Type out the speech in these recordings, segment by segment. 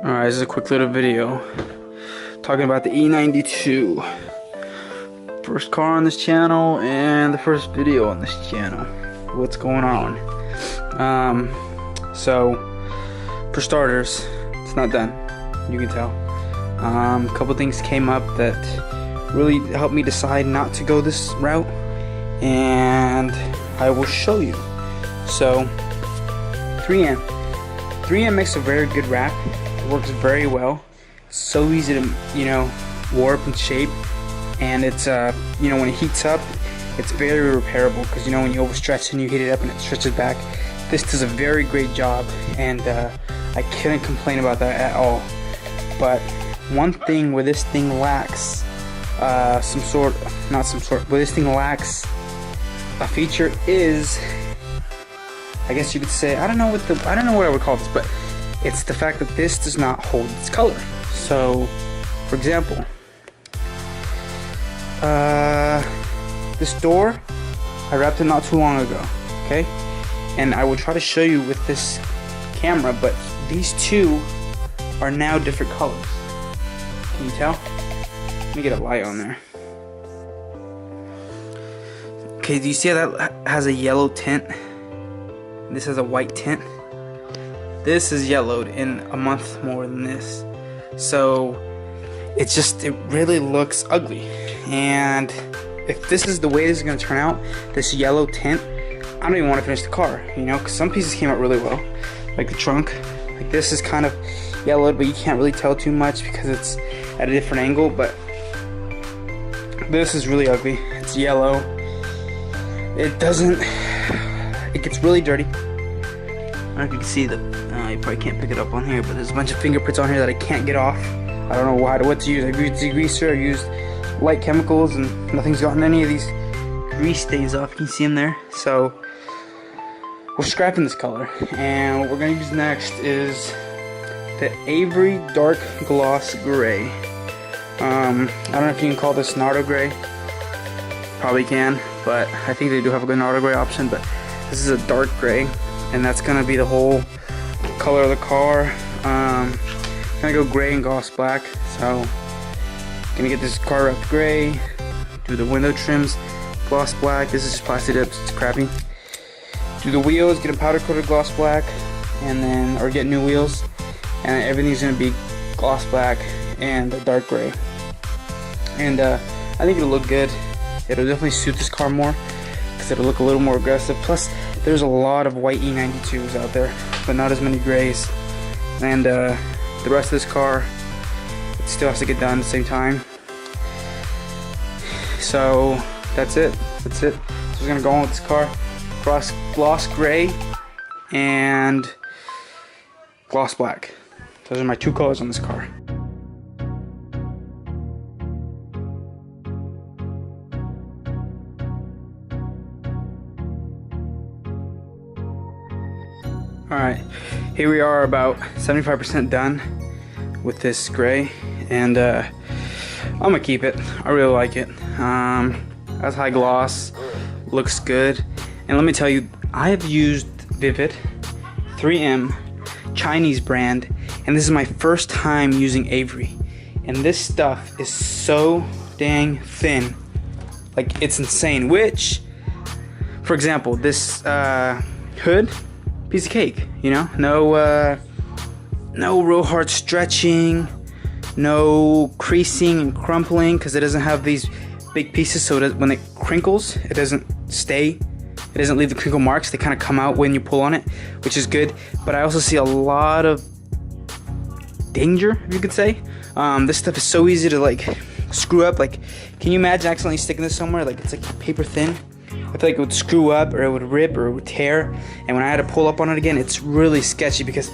Alright, this is a quick little video talking about the E92. First car on this channel and the first video on this channel. What's going on? So for starters, it's not done. You can tell. A couple things came up that really helped me decide not to go this route, and I will show you. So 3M makes a very good wrap. It works very well. It's so easy to warp and shape, and it's when it heats up, it's very repairable, because when you overstretch and you heat it up and it stretches back. This does a very great job, and I couldn't complain about that at all. But one thing where this thing lacks where this thing lacks a feature is, I guess you could say, I don't know what I would call this, but it's the fact that this does not hold its color. So, for example, this door, I wrapped it not too long ago, okay? And I will try to show you with this camera, but these two are now different colors. Can you tell? Let me get a light on there. Okay, do you see how that has a yellow tint? This has a white tint. This is yellowed in a month more than this. So it really looks ugly. And if this is the way this is going to turn out, this yellow tint, I don't even want to finish the car, because some pieces came out really well, like the trunk. Like this is kind of yellowed, but you can't really tell too much because it's at a different angle. But this is really ugly. It's yellow. It gets really dirty. I don't know if you can see you probably can't pick it up on here, but there's a bunch of fingerprints on here that I can't get off. I don't know what to use. I used degreaser, I used light chemicals, and nothing's gotten any of these grease stains off. You can see them there. So we're scrapping this color, and what we're going to use next is the Avery Dark Gloss Gray. I don't know if you can call this Nardo Gray. Probably can, but I think they do have a good Nardo Gray option, but this is a dark gray, and that's going to be the whole color of the car. Gonna go gray and gloss black. So gonna get this car wrapped gray, do the window trims gloss black. This is just plastic dips, it's crappy. Do the wheels, get a powder coated gloss black, and then get new wheels, and everything's gonna be gloss black and a dark gray. And I think it'll look good. It'll definitely suit this car more, because it'll look a little more aggressive. Plus there's a lot of white E92s out there, but not as many grays. And the rest of this car, it still has to get done at the same time. So that's it. So we're gonna go on with this car. Gloss gray and gloss black. Those are my two colors on this car. Alright, here we are about 75% done with this gray, and I'm gonna keep it. I really like it. That's high gloss, looks good. And let me tell you, I have used Vivid 3M Chinese brand, and this is my first time using Avery, and this stuff is so dang thin, like it's insane. Which, for example, this hood, piece of cake, no real hard stretching, no creasing and crumpling, because it doesn't have these big pieces, so when it crinkles, it doesn't stay. It doesn't leave the crinkle marks. They kind of come out when you pull on it, which is good. But I also see a lot of danger, if you could say. This stuff is so easy to screw up. Like, can you imagine accidentally sticking this somewhere? Like, it's like paper thin. I feel like it would screw up, or it would rip, or it would tear, and when I had to pull up on it again, it's really sketchy, because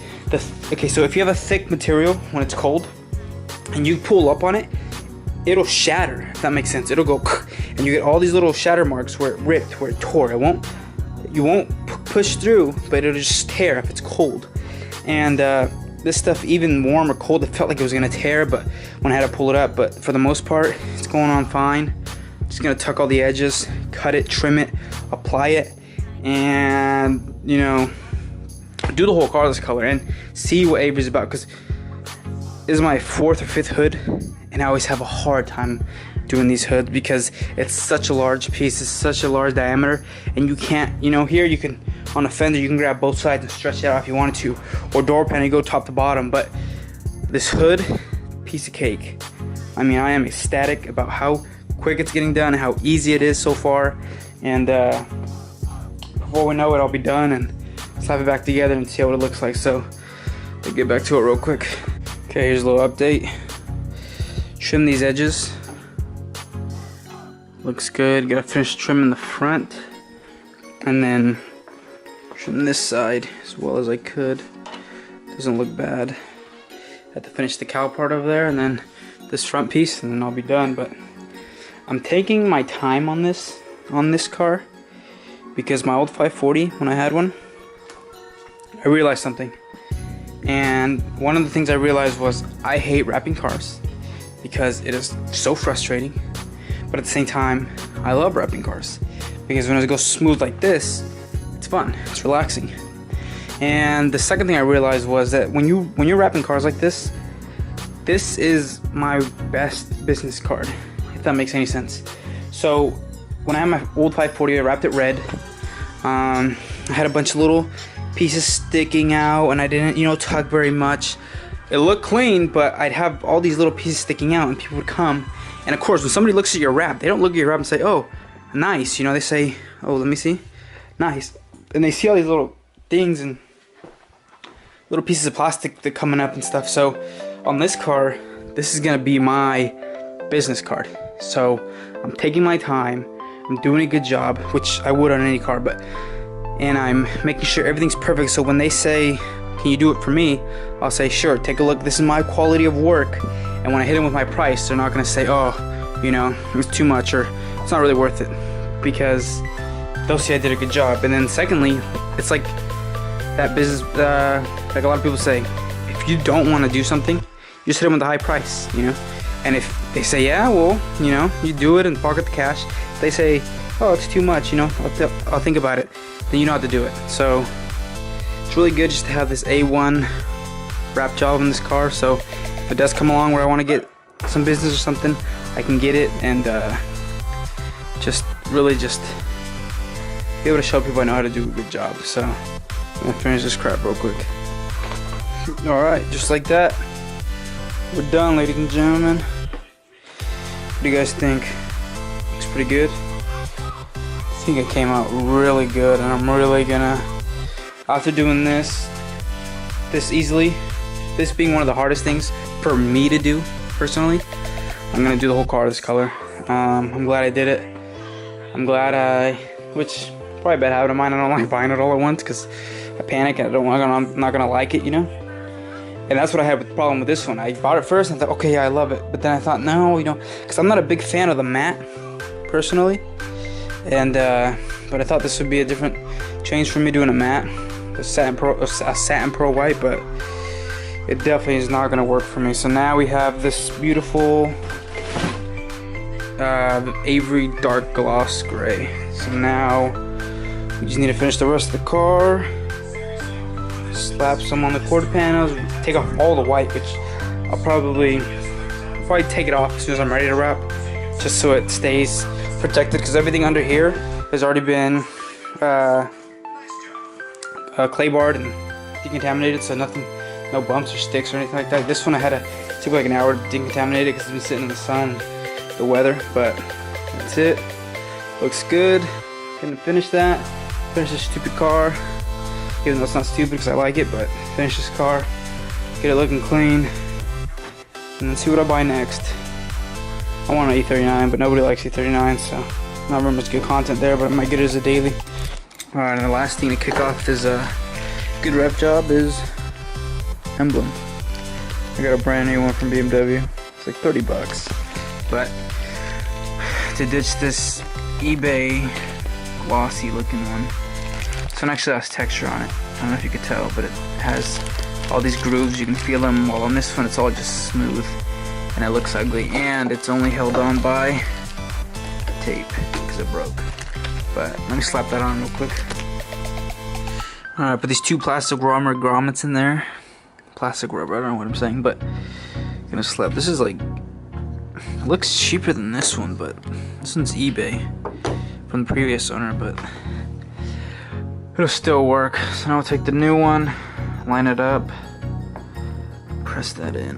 so if you have a thick material when it's cold and you pull up on it, it'll shatter, if that makes sense. It'll go and you get all these little shatter marks where it ripped, where it tore. You won't push through, but it'll just tear if it's cold. And this stuff, even warm or cold, it felt like it was gonna tear, but when I had to pull it up, but for the most part, it's going on fine. Just gonna tuck all the edges, cut it, trim it, apply it, and do the whole car this color and see what Avery's about. Because is my 4th or 5th hood, and I always have a hard time doing these hoods because it's such a large piece, it's such a large diameter, and you can't, you know, here you can, on a fender, you can grab both sides and stretch it out if you wanted to, or door panel, you go top to bottom, but this hood, piece of cake. I mean, I am ecstatic about how quick it's getting done and how easy it is so far, and before we know it, I'll be done and slap it back together and see what it looks like. So let's get back to it real quick. Okay, here's a little update. Trim these edges. Looks good. Gotta finish trimming the front, and then trim this side as well as I could. Doesn't look bad. Had to finish the cowl part over there, and then this front piece, and then I'll be done. But I'm taking my time on this car because my old 540, when I had one, I realized something. And one of the things I realized was I hate wrapping cars because it is so frustrating. But at the same time, I love wrapping cars because when it goes smooth like this, it's fun, it's relaxing. And the second thing I realized was that when you're wrapping cars like this is my best business card, if that makes any sense. So when I had my old 540, I wrapped it red. I had a bunch of little pieces sticking out, and I didn't, you know, tug very much. It looked clean, but I'd have all these little pieces sticking out, and people would come. And of course, when somebody looks at your wrap, they don't look at your wrap and say, "Oh, nice," you know. They say, "Oh, let me see, nice," and they see all these little things and little pieces of plastic that coming up and stuff. So on this car, this is gonna be my business card. So I'm taking my time, I'm doing a good job, which I would on any car, and I'm making sure everything's perfect. So when they say, "Can you do it for me?" I'll say, "Sure, take a look, this is my quality of work." And when I hit them with my price, they're not gonna say, "Oh, you know, it's too much," or "It's not really worth it," because they'll see I did a good job. And then secondly, it's like that business, like a lot of people say, if you don't want to do something, you just hit them with a high price, you know. And if they say, "Yeah, well, you know, you do it and pocket the cash," if they say, "Oh, it's too much, you know, I'll think about it," then you know how to do it. So it's really good just to have this A1 wrap job in this car. So if it does come along where I want to get some business or something, I can get it and just really just be able to show people I know how to do a good job. So I'm gonna finish this crap real quick. Alright, just like that, we're done, ladies and gentlemen. What do you guys think? Looks pretty good. I think it came out really good, and I'm really gonna, after doing this easily, this being one of the hardest things for me to do personally, I'm gonna do the whole car this color. I'm glad I did it. I'm glad which probably a bad habit of mine, I don't like buying it all at once because I panic and I'm not gonna like it, you know. And that's what I had with the problem with this one. I bought it first and I thought, okay, yeah, I love it. But then I thought, no, you know, because I'm not a big fan of the matte personally. And but I thought this would be a different change for me doing a matte, a satin pearl white, but it definitely is not gonna work for me. So now we have this beautiful Avery dark gloss gray. So now we just need to finish the rest of the car. Slap some on the quarter panels, take off all the white, which I'll probably take it off as soon as I'm ready to wrap, just so it stays protected, because everything under here has already been clay barred and decontaminated, so nothing, no bumps or sticks or anything like that. This one I had to took like an hour to decontaminate it because it's been sitting in the sun, the weather, but that's it. Looks good. Gonna finish that, finish this stupid car. Even though it's not stupid because I like it, but finish this car, get it looking clean, and then see what I buy next. I want an E39, but nobody likes E39, so not very much good content there, but I might get it as a daily. Alright, and the last thing to kick off this good rev job is emblem. I got a brand new one from BMW. It's like 30 bucks. But to ditch this eBay glossy looking one, this one actually has texture on it. I don't know if you could tell, but it has all these grooves. You can feel them, while on this one it's all just smooth and it looks ugly, and it's only held on by tape because it broke. But let me slap that on real quick. Alright, put these two plastic rubber grommets in there. Plastic rubber, I don't know what I'm saying, but Gonna slap. This is like, it looks cheaper than this one, but this one's eBay from the previous owner, but it'll still work. So now I'll take the new one, line it up, press that in.